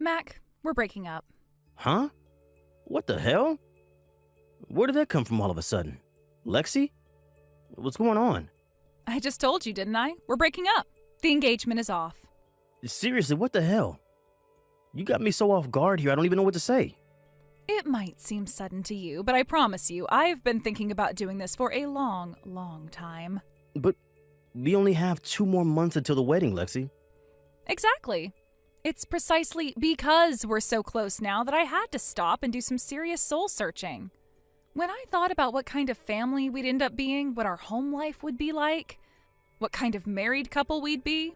Mac, we're breaking up. Huh? What the hell? Where did that come from all of a sudden? Lexi? What's going on? I just told you, didn't I? We're breaking up. The engagement is off. Seriously, what the hell? You got me so off guard here, I don't even know what to say. It might seem sudden to you, but I promise you, I've been thinking about doing this for a long, long time. But we only have 2 more months until the wedding, Lexi. Exactly. It's precisely because we're so close now that I had to stop and do some serious soul searching. When I thought about what kind of family we'd end up being, what our home life would be like, what kind of married couple we'd be,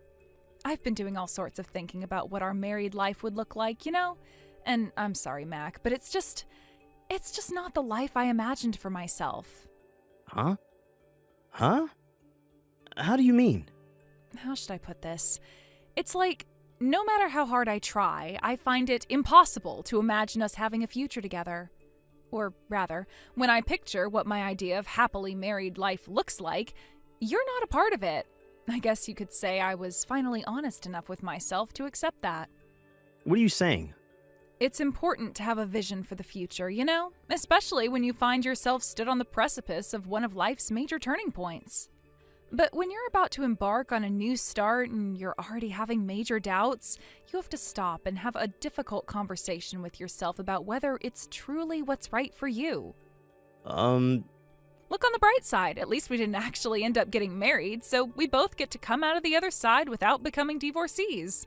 I've been doing all sorts of thinking about what our married life would look like, you know? And I'm sorry, Mac, but it's just not the life I imagined for myself. Huh? Huh? How do you mean? How should I put this? It's like, no matter how hard I try, I find it impossible to imagine us having a future together. Or rather, when I picture what my idea of happily married life looks like, you're not a part of it. I guess you could say I was finally honest enough with myself to accept that. What are you saying? It's important to have a vision for the future, you know? Especially when you find yourself stood on the precipice of one of life's major turning points. But when you're about to embark on a new start and you're already having major doubts, you have to stop and have a difficult conversation with yourself about whether it's truly what's right for you. Look on the bright side. At least we didn't actually end up getting married, so we both get to come out of the other side without becoming divorcees.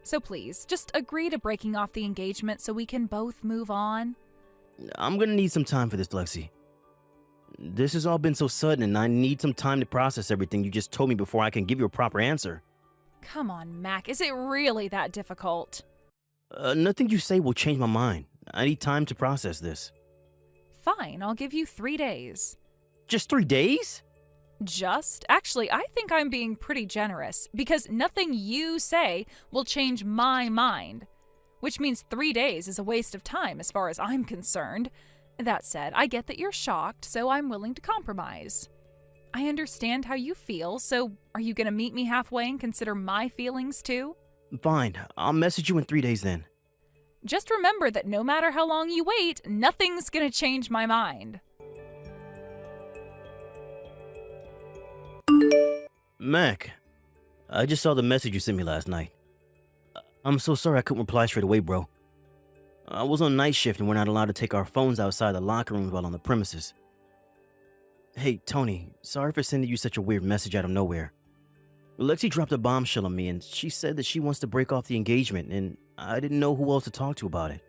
So please, just agree to breaking off the engagement so we can both move on. I'm gonna need some time for this, Lexi. This has all been so sudden, and I need some time to process everything you just told me before I can give you a proper answer. Come on, Mac, is it really that difficult? Nothing you say will change my mind. I need time to process this. Fine, I'll give you 3 days. Just 3 days? Actually, I think I'm being pretty generous, because nothing you say will change my mind. Which means 3 days is a waste of time as far as I'm concerned. That said, I get that you're shocked, so I'm willing to compromise. I understand how you feel, so are you going to meet me halfway and consider my feelings too? Fine, I'll message you in 3 days then. Just remember that no matter how long you wait, nothing's going to change my mind. Mac, I just saw the message you sent me last night. I'm so sorry I couldn't reply straight away, bro. I was on night shift and we're not allowed to take our phones outside the locker rooms while on the premises. Hey, Tony, sorry for sending you such a weird message out of nowhere. Lexi dropped a bombshell on me and she said that she wants to break off the engagement and I didn't know who else to talk to about it.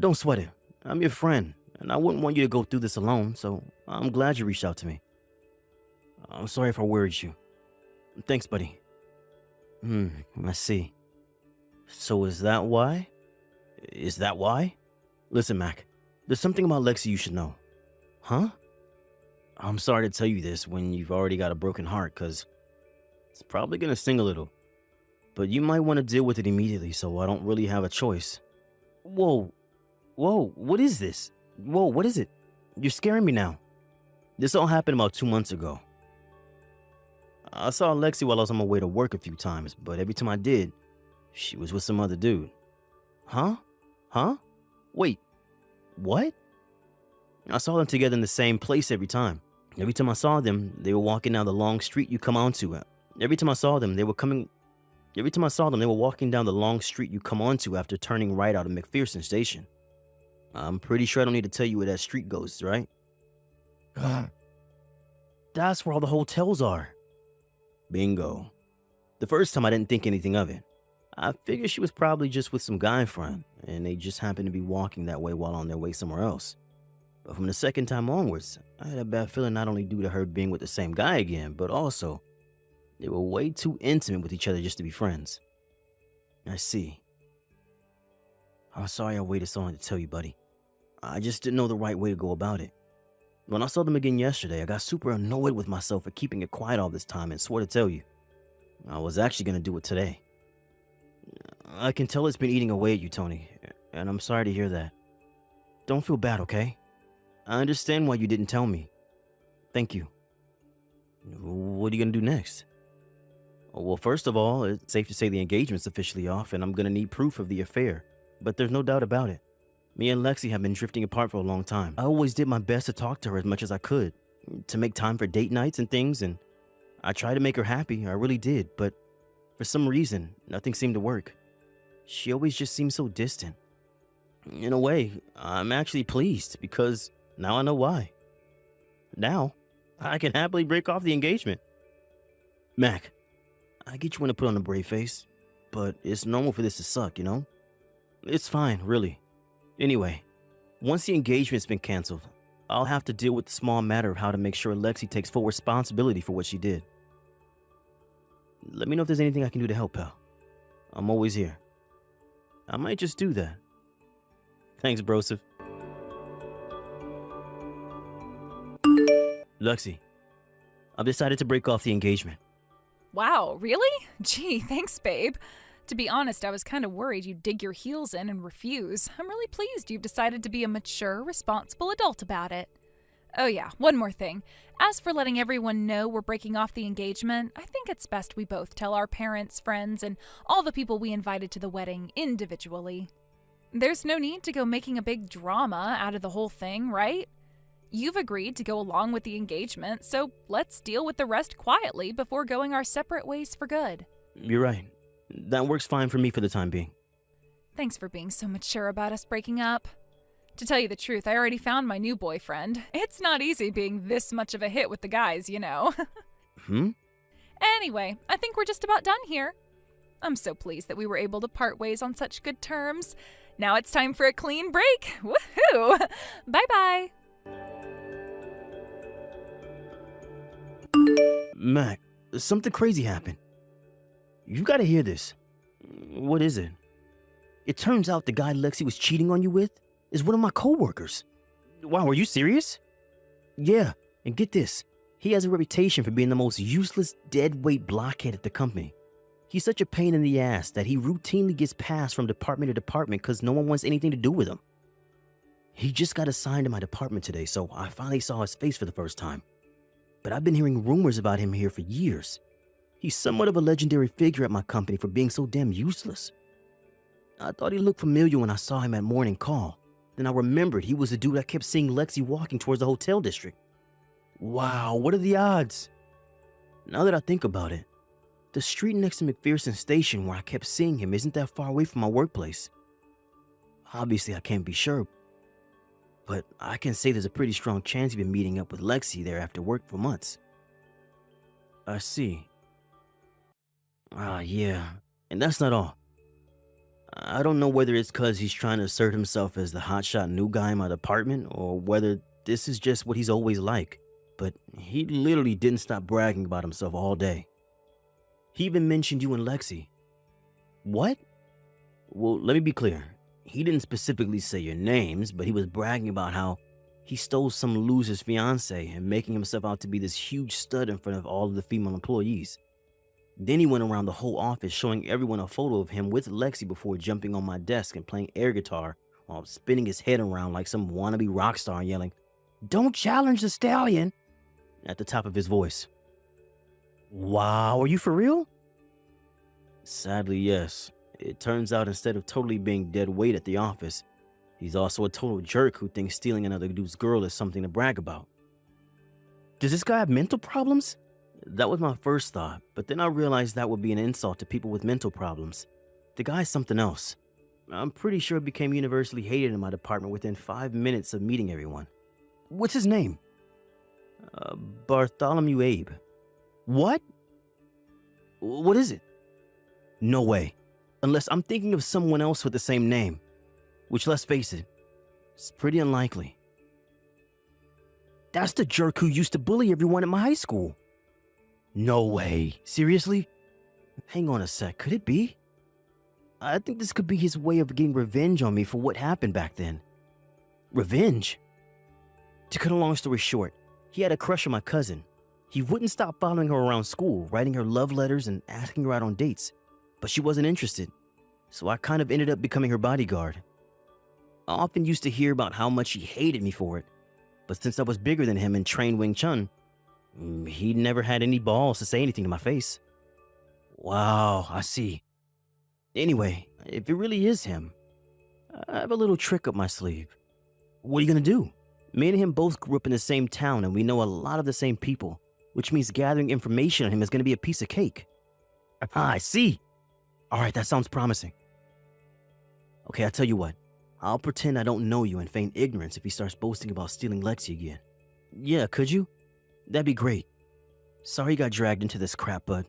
Don't sweat it. I'm your friend and I wouldn't want you to go through this alone, so I'm glad you reached out to me. I'm sorry if I worried you. Thanks, buddy. I see. So is that why? Is that why? Listen, Mac, there's something about Lexi you should know. Huh? I'm sorry to tell you this when you've already got a broken heart, because it's probably going to sting a little. But you might want to deal with it immediately, so I don't really have a choice. Whoa, what is this? Whoa, what is it? You're scaring me now. This all happened about 2 months ago. I saw Lexi while I was on my way to work a few times, but every time I did, she was with some other dude. Huh? Wait, what? I saw them together in the same place every time. Every time I saw them, they were walking down the long street you come onto. Every time I saw them, they were walking down the long street you come onto after turning right out of McPherson Station. I'm pretty sure I don't need to tell you where that street goes, right? That's where all the hotels are. Bingo. The first time I didn't think anything of it. I figured she was probably just with some guy friend, and they just happened to be walking that way while on their way somewhere else. But from the second time onwards, I had a bad feeling not only due to her being with the same guy again, but also they were way too intimate with each other just to be friends. I see. I'm sorry I waited so long to tell you, buddy. I just didn't know the right way to go about it. When I saw them again yesterday, I got super annoyed with myself for keeping it quiet all this time and swore to tell you. I was actually going to do it today. I can tell it's been eating away at you, Tony, and I'm sorry to hear that. Don't feel bad, okay? I understand why you didn't tell me. Thank you. What are you going to do next? Well, first of all, it's safe to say the engagement's officially off, and I'm gonna need proof of the affair. But there's no doubt about it. Me and Lexi have been drifting apart for a long time. I always did my best to talk to her as much as I could, to make time for date nights and things, and I tried to make her happy, I really did, but for some reason, nothing seemed to work. She always just seemed so distant. In a way, I'm actually pleased because now I know why. Now, I can happily break off the engagement. Mac, I get you want to put on a brave face, but it's normal for this to suck, you know? It's fine, really. Anyway, once the engagement's been canceled, I'll have to deal with the small matter of how to make sure Lexi takes full responsibility for what she did. Let me know if there's anything I can do to help, pal. I'm always here. I might just do that. Thanks, brosif. Lexi, I've decided to break off the engagement. Wow, really? Gee, thanks, babe. To be honest, I was kind of worried you'd dig your heels in and refuse. I'm really pleased you've decided to be a mature, responsible adult about it. Oh yeah, one more thing. As for letting everyone know we're breaking off the engagement, I think it's best we both tell our parents, friends, and all the people we invited to the wedding individually. There's no need to go making a big drama out of the whole thing, right? You've agreed to go along with the engagement, so let's deal with the rest quietly before going our separate ways for good. You're right. That works fine for me for the time being. Thanks for being so mature about us breaking up. To tell you the truth, I already found my new boyfriend. It's not easy being this much of a hit with the guys, you know. Anyway, I think we're just about done here. I'm so pleased that we were able to part ways on such good terms. Now it's time for a clean break. Woohoo! Bye-bye. Mac, something crazy happened. You gotta hear this. What is it? It turns out the guy Lexi was cheating on you with is one of my coworkers. Wow, are you serious? Yeah, and get this. He has a reputation for being the most useless, deadweight blockhead at the company. He's such a pain in the ass that he routinely gets passed from department to department because no one wants anything to do with him. He just got assigned to my department today, so I finally saw his face for the first time. But I've been hearing rumors about him here for years. He's somewhat of a legendary figure at my company for being so damn useless. I thought he looked familiar when I saw him at morning call. Then I remembered he was the dude I kept seeing Lexi walking towards the hotel district. Wow, what are the odds? Now that I think about it, the street next to McPherson Station where I kept seeing him isn't that far away from my workplace. Obviously, I can't be sure, but I can say there's a pretty strong chance he's been meeting up with Lexi there after work for months. I see. Yeah. And that's not all. I don't know whether it's because he's trying to assert himself as the hotshot new guy in my department or whether this is just what he's always like, but he literally didn't stop bragging about himself all day. He even mentioned you and Lexi. What? Well, let me be clear. He didn't specifically say your names, but he was bragging about how he stole some loser's fiancee and making himself out to be this huge stud in front of all of the female employees. Then he went around the whole office showing everyone a photo of him with Lexi before jumping on my desk and playing air guitar while spinning his head around like some wannabe rock star and yelling, "Don't challenge the stallion," at the top of his voice. Wow, are you for real? Sadly, yes. It turns out instead of totally being dead weight at the office, he's also a total jerk who thinks stealing another dude's girl is something to brag about. Does this guy have mental problems? That was my first thought, but then I realized that would be an insult to people with mental problems. The guy's something else. I'm pretty sure he became universally hated in my department within 5 minutes of meeting everyone. What's his name? Bartholomew Abe. What? What is it? No way. Unless I'm thinking of someone else with the same name. Which, let's face it, it's pretty unlikely. That's the jerk who used to bully everyone at my high school. No way. Seriously? Hang on a sec, could it be? I think this could be his way of getting revenge on me for what happened back then. Revenge? To cut a long story short, he had a crush on my cousin. He wouldn't stop following her around school, writing her love letters and asking her out on dates. But she wasn't interested, so I kind of ended up becoming her bodyguard. I often used to hear about how much he hated me for it, but since I was bigger than him and trained Wing Chun, he never had any balls to say anything to my face. Wow, I see. Anyway, if it really is him, I have a little trick up my sleeve. What are you gonna do? Me and him both grew up in the same town and we know a lot of the same people, which means gathering information on him is gonna be a piece of cake. Ah, I see. Alright, that sounds promising. Okay, I tell you what. I'll pretend I don't know you and feign ignorance if he starts boasting about stealing Lexi again. Yeah, could you? That'd be great. Sorry you got dragged into this crap, bud.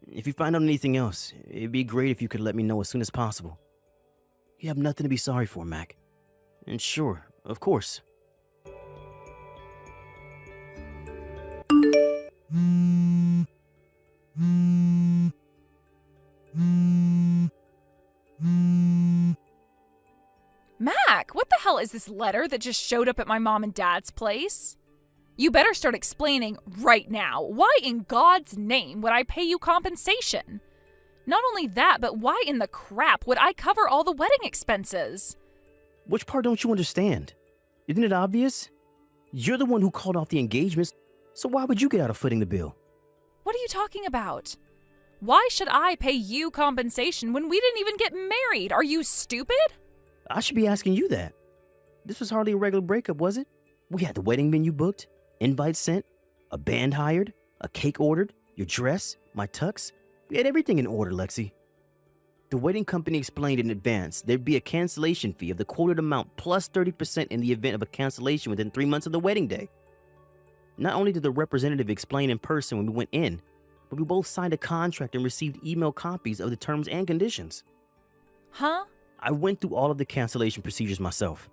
If you find out anything else, it'd be great if you could let me know as soon as possible. You have nothing to be sorry for, Mac. And sure, of course. Mac, what the hell is this letter that just showed up at my mom and dad's place? You better start explaining right now. Why in God's name would I pay you compensation? Not only that, but why in the crap would I cover all the wedding expenses? Which part don't you understand? Isn't it obvious? You're the one who called off the engagements, so why would you get out of footing the bill? What are you talking about? Why should I pay you compensation when we didn't even get married? Are you stupid? I should be asking you that. This was hardly a regular breakup, was it? We had the wedding venue booked, invites sent, a band hired, a cake ordered, your dress, my tux. We had everything in order, Lexi. The wedding company explained in advance there'd be a cancellation fee of the quoted amount plus 30% in the event of a cancellation within 3 months of the wedding day. Not only did the representative explain in person when we went in, but we both signed a contract and received email copies of the terms and conditions. Huh? I went through all of the cancellation procedures myself.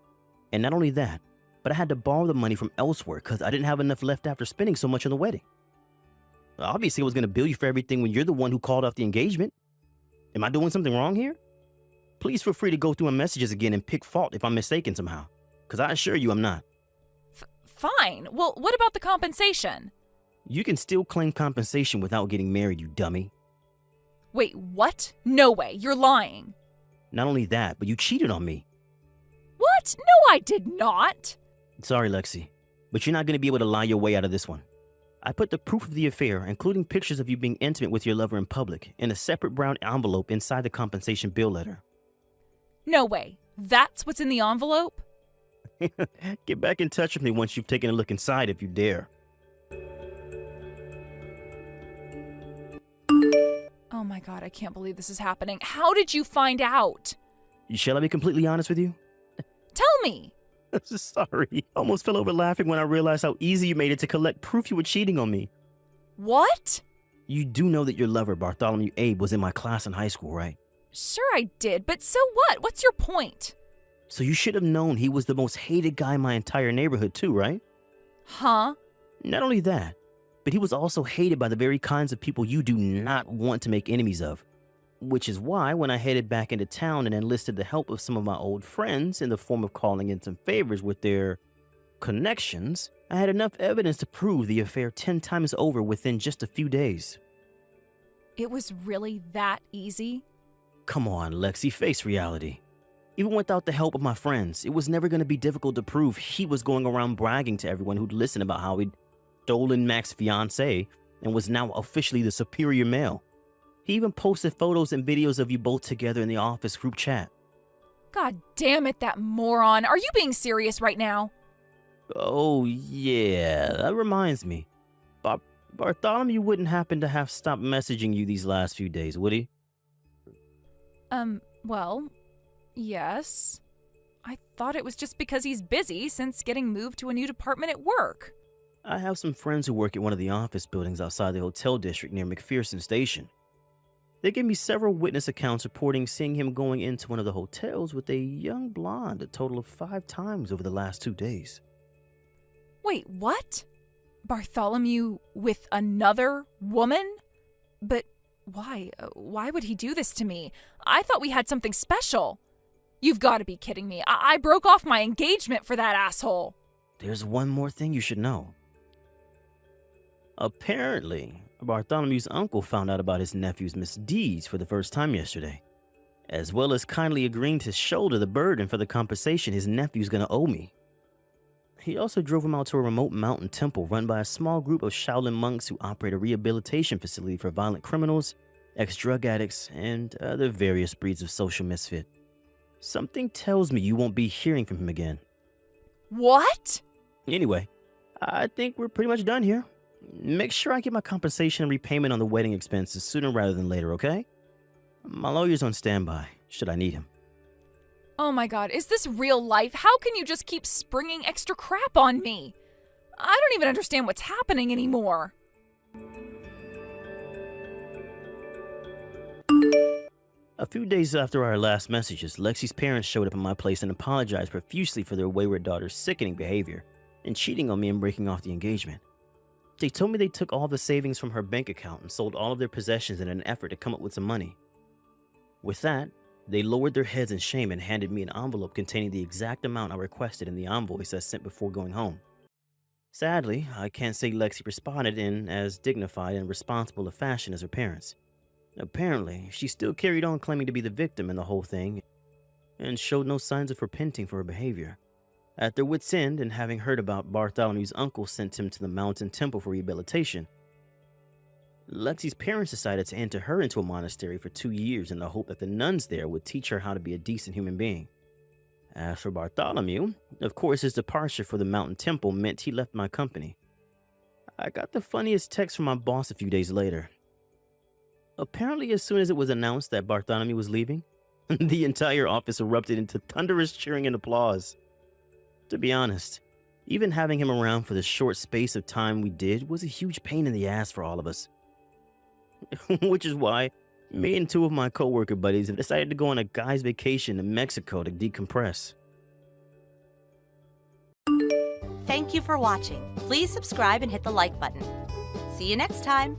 And not only that, but I had to borrow the money from elsewhere because I didn't have enough left after spending so much on the wedding. Obviously, I was going to bill you for everything when you're the one who called off the engagement. Am I doing something wrong here? Please feel free to go through my messages again and pick fault if I'm mistaken somehow, because I assure you I'm not. Fine. Well, what about the compensation? You can still claim compensation without getting married, you dummy. Wait, what? No way. You're lying. Not only that, but you cheated on me. What? No, I did not. Sorry, Lexi, but you're not going to be able to lie your way out of this one. I put the proof of the affair, including pictures of you being intimate with your lover in public, in a separate brown envelope inside the compensation bill letter. No way. That's what's in the envelope? Get back in touch with me once you've taken a look inside if you dare. Oh my God, I can't believe this is happening. How did you find out? Shall I be completely honest with you? Tell me. Sorry. Almost fell over laughing when I realized how easy you made it to collect proof you were cheating on me. What? You do know that your lover, Bartholomew Abe, was in my class in high school, right? Sure I did, but so what? What's your point? So you should have known he was the most hated guy in my entire neighborhood too, right? Huh? Not only that, but he was also hated by the very kinds of people you do not want to make enemies of. Which is why when I headed back into town and enlisted the help of some of my old friends in the form of calling in some favors with their connections, I had enough evidence to prove the affair 10 times over within just a few days. It was really that easy? Come on, Lexi, face reality. Even without the help of my friends, it was never going to be difficult to prove he was going around bragging to everyone who'd listen about how he'd stolen Mac's fiancee and was now officially the superior male. He even posted photos and videos of you both together in the office group chat. God damn it, that moron. Are you being serious right now? Oh, yeah, that reminds me. Bartholomew wouldn't happen to have stopped messaging you these last few days, would he? Well, yes. I thought it was just because he's busy since getting moved to a new department at work. I have some friends who work at one of the office buildings outside the hotel district near McPherson Station. They gave me several witness accounts reporting seeing him going into one of the hotels with a young blonde a total of 5 times over the last 2 days. Wait, what? Bartholomew with another woman? But why? Why would he do this to me? I thought we had something special. You've got to be kidding me. I broke off my engagement for that asshole. There's one more thing you should know. Apparently, Bartholomew's uncle found out about his nephew's misdeeds for the first time yesterday, as well as kindly agreeing to shoulder the burden for the compensation his nephew's gonna owe me. He also drove him out to a remote mountain temple run by a small group of Shaolin monks who operate a rehabilitation facility for violent criminals ex-drug addicts, and other various breeds of social misfit. Something tells me you won't be hearing from him again. What? Anyway, I think we're pretty much done here. Make sure I get my compensation and repayment on the wedding expenses sooner rather than later, okay? My lawyer's on standby, should I need him. Oh my god, is this real life? How can you just keep springing extra crap on me? I don't even understand what's happening anymore. A few days after our last messages, Lexi's parents showed up at my place and apologized profusely for their wayward daughter's sickening behavior and cheating on me and breaking off the engagement. They told me they took all the savings from her bank account and sold all of their possessions in an effort to come up with some money. With that, they lowered their heads in shame and handed me an envelope containing the exact amount I requested in the invoice I sent before going home. Sadly, I can't say Lexi responded in as dignified and responsible a fashion as her parents. Apparently, she still carried on claiming to be the victim in the whole thing and showed no signs of repenting for her behavior. At their wits' end, and having heard about Bartholomew's uncle sent him to the mountain temple for rehabilitation, Lexi's parents decided to enter her into a monastery for 2 years in the hope that the nuns there would teach her how to be a decent human being. As for Bartholomew, of course his departure for the mountain temple meant he left my company. I got the funniest text from my boss a few days later. Apparently, as soon as it was announced that Bartholomew was leaving, the entire office erupted into thunderous cheering and applause. To be honest, even having him around for the short space of time we did was a huge pain in the ass for all of us. Which is why me and 2 of my coworker buddies have decided to go on a guy's vacation to Mexico to decompress. Thank you for watching. Please subscribe and hit the like button. See you next time.